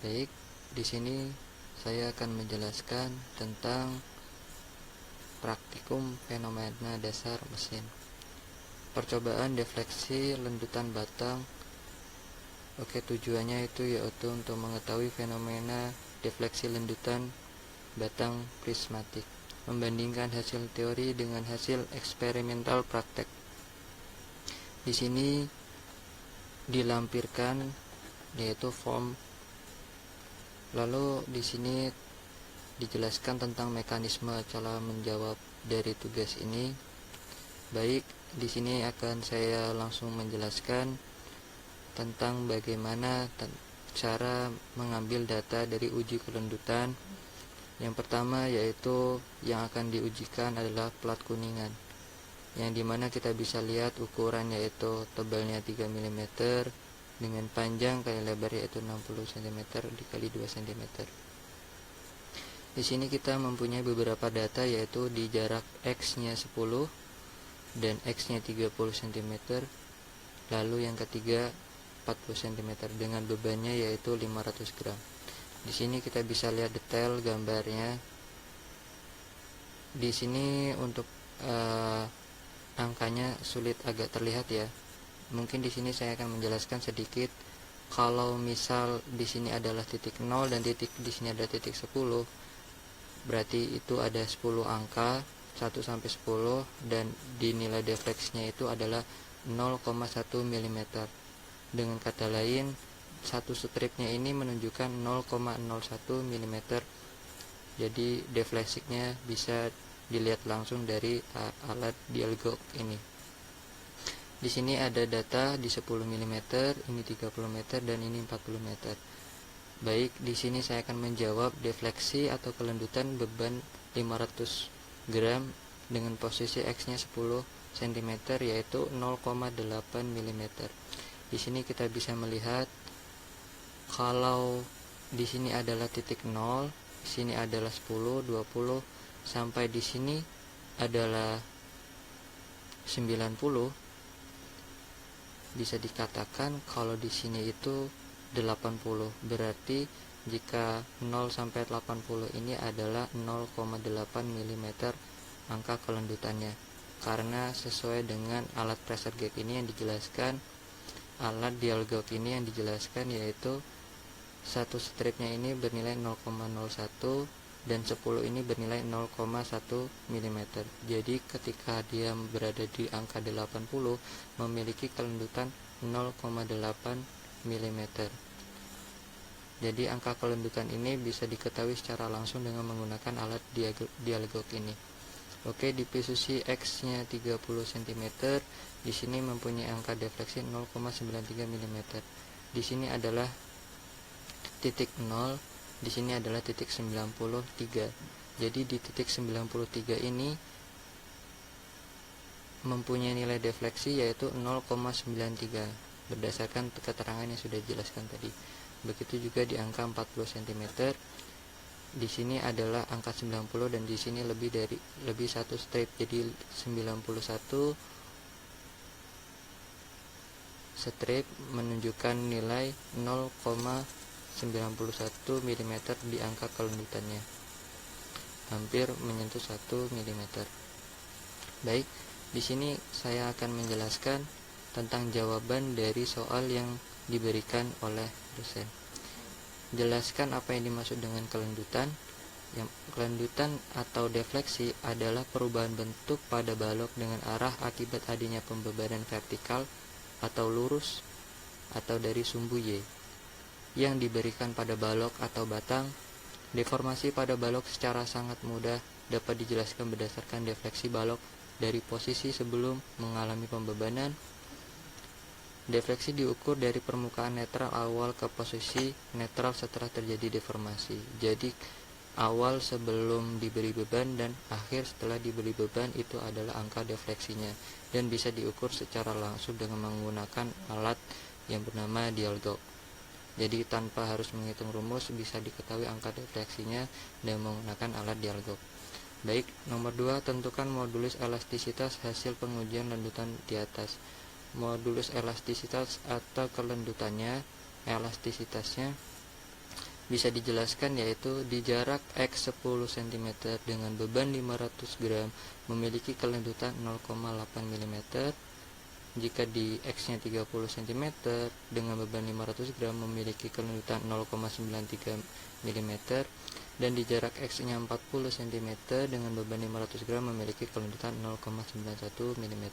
Baik, di sini saya akan menjelaskan tentang praktikum fenomena dasar mesin. Percobaan defleksi lendutan batang. Oke, tujuannya itu yaitu untuk mengetahui fenomena defleksi lendutan batang prismatik, membandingkan hasil teori dengan hasil eksperimental praktek. Di sini dilampirkan yaitu form. Lalu di sini dijelaskan tentang mekanisme cara menjawab dari tugas ini. Baik, di sini akan saya langsung menjelaskan tentang bagaimana cara mengambil data dari uji kelendutan. Yang pertama yaitu yang akan diujikan adalah plat kuningan, yang dimana kita bisa lihat ukuran yaitu tebalnya 3 mm dengan panjang kali lebar yaitu 60 cm dikali 2 cm. Di sini kita mempunyai beberapa data yaitu di jarak X-nya 10 dan X-nya 30 cm. Lalu yang ketiga 40 cm dengan bebannya yaitu 500 gram. Di sini kita bisa lihat detail gambarnya. Di sini untuk angkanya sulit agak terlihat ya. Mungkin di sini saya akan menjelaskan sedikit. Kalau misal di sini adalah titik 0 dan titik di sini ada titik 10, berarti itu ada 10 angka 1 sampai 10 dan di nilai defleksinya itu adalah 0,1 mm. Dengan kata lain, satu stripnya ini menunjukkan 0,01 mm. Jadi defleksinya bisa dilihat langsung dari alat dialog ini. Di sini ada data di 10 mm, ini 30 meter dan ini 40 meter. Baik, di sini saya akan menjawab defleksi atau kelendutan beban 500 gram dengan posisi X-nya 10 cm yaitu 0,8 mm. Di sini kita bisa melihat kalau di sini adalah titik 0, di sini adalah 10, 20 sampai di sini adalah 90. Bisa dikatakan kalau di sini itu 80. Berarti jika 0 sampai 80 ini adalah 0,8 mm angka kelendutannya. Karena sesuai dengan alat pressure gauge ini yang dijelaskan, alat dial gauge ini yang dijelaskan yaitu satu stripnya ini bernilai 0,01 dan 10 ini bernilai 0,1 mm. Jadi ketika dia berada di angka 80 memiliki kelendutan 0,8 mm. Jadi angka kelendutan ini bisa diketahui secara langsung dengan menggunakan alat dial gauge ini. Oke, di posisi X-nya 30 cm, di sini mempunyai angka defleksi 0,93 mm. Di sini adalah titik 0, di sini adalah titik 93. Jadi di titik 93 ini mempunyai nilai defleksi yaitu 0,93 berdasarkan keterangan yang sudah dijelaskan tadi. Begitu juga di angka 40 cm. Di sini adalah angka 90 dan di sini lebih satu strip. Jadi 91 strip menunjukkan nilai 0,91 mm di angka kelendutannya, hampir menyentuh 1 mm. Baik, di sini saya akan menjelaskan tentang jawaban dari soal yang diberikan oleh dosen. Jelaskan apa yang dimaksud dengan kelendutan. Yang kelendutan atau defleksi adalah perubahan bentuk pada balok dengan arah akibat adanya pembebanan vertikal atau lurus atau dari sumbu Y yang diberikan pada balok atau batang. Deformasi pada balok secara sangat mudah dapat dijelaskan berdasarkan defleksi balok dari posisi sebelum mengalami pembebanan. Defleksi diukur dari permukaan netral awal ke posisi netral setelah terjadi deformasi. Jadi awal sebelum diberi beban dan akhir setelah diberi beban itu adalah angka defleksinya dan bisa diukur secara langsung dengan menggunakan alat yang bernama dial gauge. Jadi tanpa harus menghitung rumus bisa diketahui angka defleksinya dengan menggunakan alat dial gauge. Baik, nomor 2, tentukan modulus elastisitas hasil pengujian lendutan di atas. Modulus elastisitas atau kelendutannya, elastisitasnya bisa dijelaskan, yaitu di jarak X 10 cm dengan beban 500 gram memiliki kelendutan 0,8 mm. Jika di X-nya 30 cm dengan beban 500 gram memiliki kelendutan 0,93 mm, dan di jarak X-nya 40 cm dengan beban 500 gram memiliki kelendutan 0,91 mm.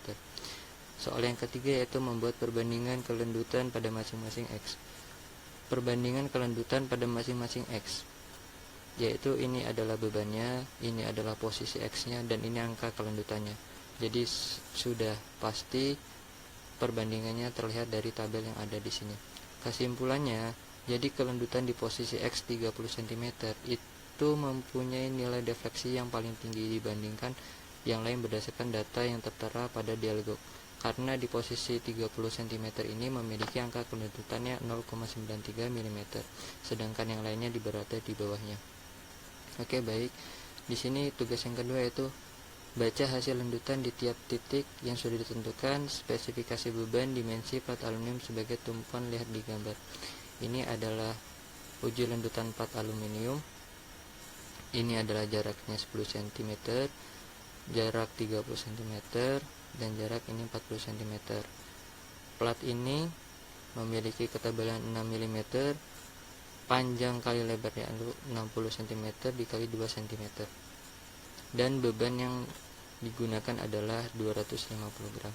Soal yang ketiga yaitu membuat perbandingan kelendutan pada masing-masing X. Perbandingan kelendutan pada masing-masing X, yaitu ini adalah bebannya, ini adalah posisi X-nya, dan ini angka kelendutannya. Jadi sudah pasti perbandingannya terlihat dari tabel yang ada di sini. Kesimpulannya, jadi kelendutan di posisi X 30 cm itu mempunyai nilai defleksi yang paling tinggi dibandingkan yang lain berdasarkan data yang tertera pada dialog, karena di posisi 30 cm ini memiliki angka kelendutannya 0,93 mm, sedangkan yang lainnya berada di bawahnya. Oke, baik. Di sini tugas yang kedua yaitu baca hasil lendutan di tiap titik yang sudah ditentukan, spesifikasi beban, dimensi plat aluminium sebagai tumpuan, lihat di gambar. Ini adalah uji lendutan plat aluminium. Ini adalah jaraknya 10 cm, jarak 30 cm, dan jarak ini 40 cm. Plat ini memiliki ketebalan 6 mm, panjang kali lebarnya 60 cm dikali 2 cm, dan beban yang digunakan adalah 250 gram.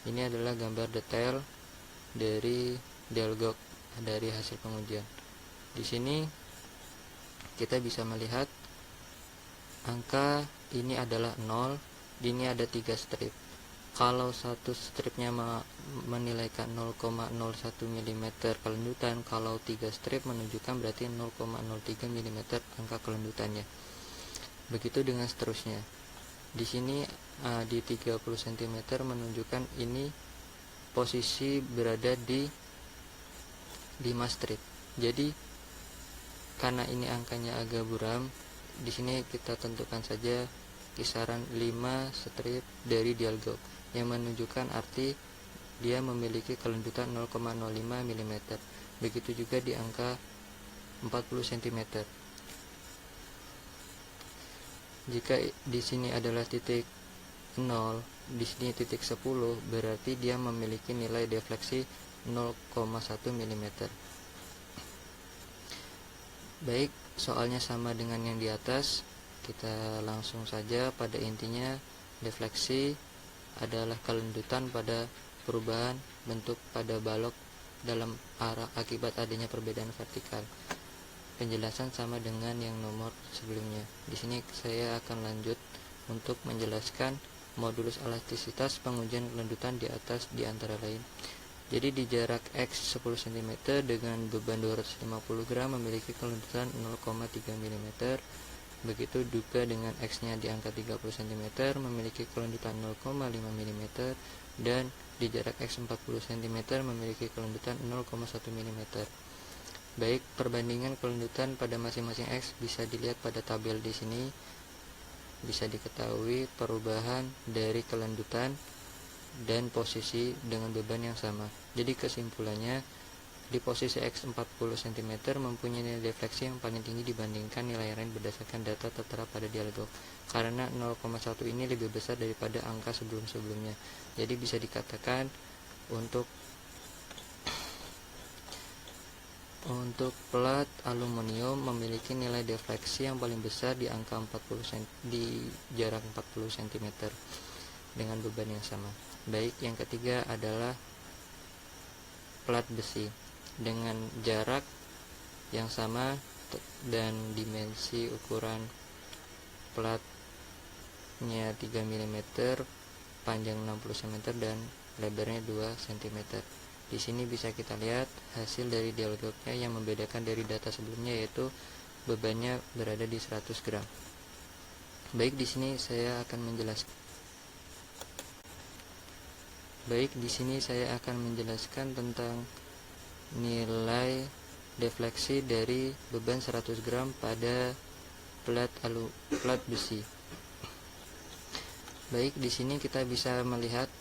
Ini adalah gambar detail dari dialog dari hasil pengujian. Di sini kita bisa melihat angka ini adalah 0, ini ada 3 strip. Kalau satu stripnya menilaikan 0,01 mm kelendutan, kalau 3 strip menunjukkan berarti 0,03 mm angka kelendutannya. Begitu dengan seterusnya. Di sini di 30 cm menunjukkan ini posisi berada di 5 strip. Jadi karena ini angkanya agak buram, di sini kita tentukan saja kisaran 5 strip dari dialog yang menunjukkan arti dia memiliki kelendutan 0,05 mm. Begitu juga di angka 40 cm. Jika di sini adalah titik 0, di sini titik 10, berarti dia memiliki nilai defleksi 0,1 mm. Baik, soalnya sama dengan yang di atas. Kita langsung saja pada intinya, defleksi adalah kelendutan pada perubahan bentuk pada balok dalam arah akibat adanya perbedaan vertikal. Penjelasan sama dengan yang nomor sebelumnya. Di sini saya akan lanjut untuk menjelaskan modulus elastisitas pengujian kelendutan di atas di antara lain. Jadi di jarak X 10 cm dengan beban 250 gram memiliki kelendutan 0,3 mm. Begitu juga dengan X-nya di angka 30 cm memiliki kelendutan 0,5 mm, dan di jarak X 40 cm memiliki kelendutan 0,1 mm. Baik, perbandingan kelendutan pada masing-masing X bisa dilihat pada tabel di sini. Bisa diketahui perubahan dari kelendutan dan posisi dengan beban yang sama. Jadi kesimpulannya, di posisi X 40 cm mempunyai nilai defleksi yang paling tinggi dibandingkan nilai lain berdasarkan data tertera pada dialog, karena 0,1 ini lebih besar daripada angka sebelum-sebelumnya. Jadi bisa dikatakan untuk plat aluminium memiliki nilai defleksi yang paling besar di angka 40 cm, di jarak 40 cm dengan beban yang sama. Baik, yang ketiga adalah plat besi dengan jarak yang sama dan dimensi ukuran platnya 3 mm, panjang 60 cm dan lebarnya 2 cm. Di sini bisa kita lihat hasil dari dialognya yang membedakan dari data sebelumnya, yaitu bebannya berada di 100 gram. Baik, di sini saya akan menjelaskan tentang nilai defleksi dari beban 100 gram pada plat besi. Baik, di sini kita bisa melihat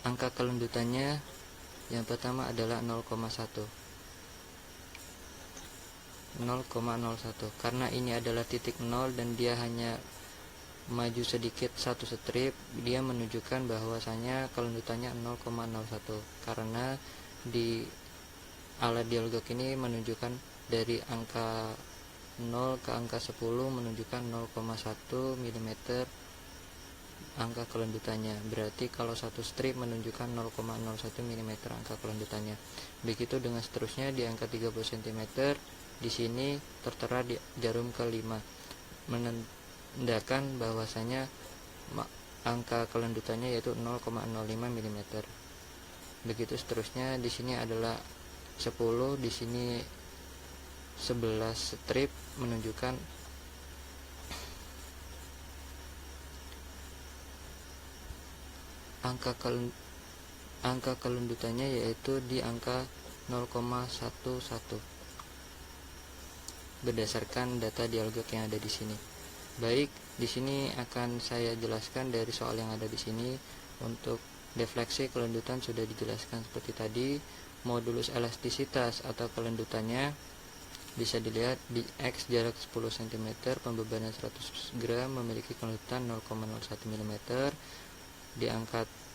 angka kelendutannya. Yang pertama adalah 0,1. 0,01. Karena ini adalah titik 0 dan dia hanya maju sedikit satu strip, dia menunjukkan bahwasanya kelendutannya 0,01. Karena di alat dialogok ini menunjukkan dari angka 0 ke angka 10 menunjukkan 0,1 mm angka kelendutannya. Berarti kalau satu strip menunjukkan 0,01 mm angka kelendutannya. Begitu dengan seterusnya di angka 30 cm. Di sini tertera di jarum ke-5 menandakan bahwasanya angka kelendutannya yaitu 0,05 mm. Begitu seterusnya, di sini adalah 10, di sini 11 strip menunjukkan angka kelendutannya yaitu di angka 0,11 berdasarkan data dialogok yang ada di sini. Baik, di sini akan saya jelaskan dari soal yang ada di sini. Untuk defleksi kelendutan sudah dijelaskan seperti tadi. Modulus elastisitas atau kelendutannya bisa dilihat di X jarak 10 cm, pembebanan 100 gram memiliki kelendutan 0,01 mm.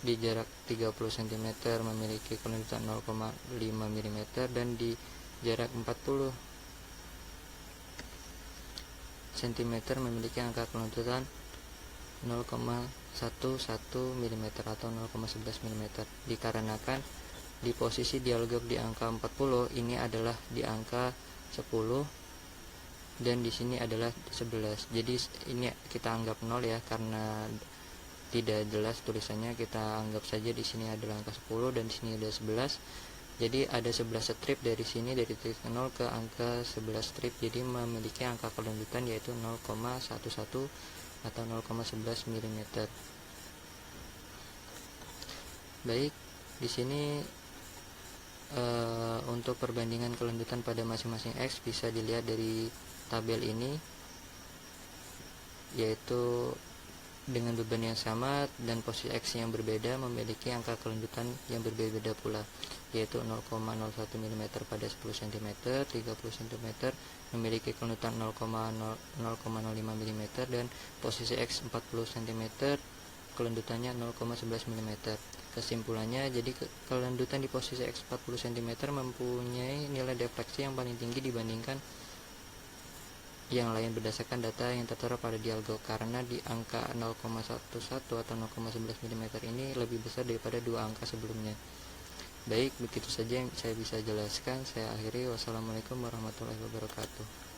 Di jarak 30 cm memiliki kelendutan 0,5 mm, dan di jarak 40 cm memiliki angka kelentutan 0,11 mm atau 0,11 mm. Dikarenakan di posisi dialogok di angka 40 ini adalah di angka 10 dan di sini adalah 11. Jadi ini kita anggap 0 ya, karena tidak jelas tulisannya. Kita anggap saja di sini adalah angka 10 dan di sini ada 11. Jadi ada 11 strip dari sini, dari titik 0 ke angka 11 strip. Jadi memiliki angka kelendutan yaitu 0,11 atau 0,11 mm. Baik, di sini untuk perbandingan kelendutan pada masing-masing X bisa dilihat dari tabel ini, yaitu dengan beban yang sama dan posisi X yang berbeda memiliki angka kelendutan yang berbeda pula, yaitu 0,01 mm pada 10 cm, 30 cm memiliki kelendutan 0,05 mm, dan posisi X 40 cm kelendutannya 0,11 mm. Kesimpulannya, jadi kelendutan di posisi X 40 cm mempunyai nilai defleksi yang paling tinggi dibandingkan yang lain berdasarkan data yang tertera pada dialogok, karena di angka 0,11 atau 0,11 mm ini lebih besar daripada dua angka sebelumnya. Baik, begitu saja yang saya bisa jelaskan. Saya akhiri. Wassalamualaikum warahmatullahi wabarakatuh.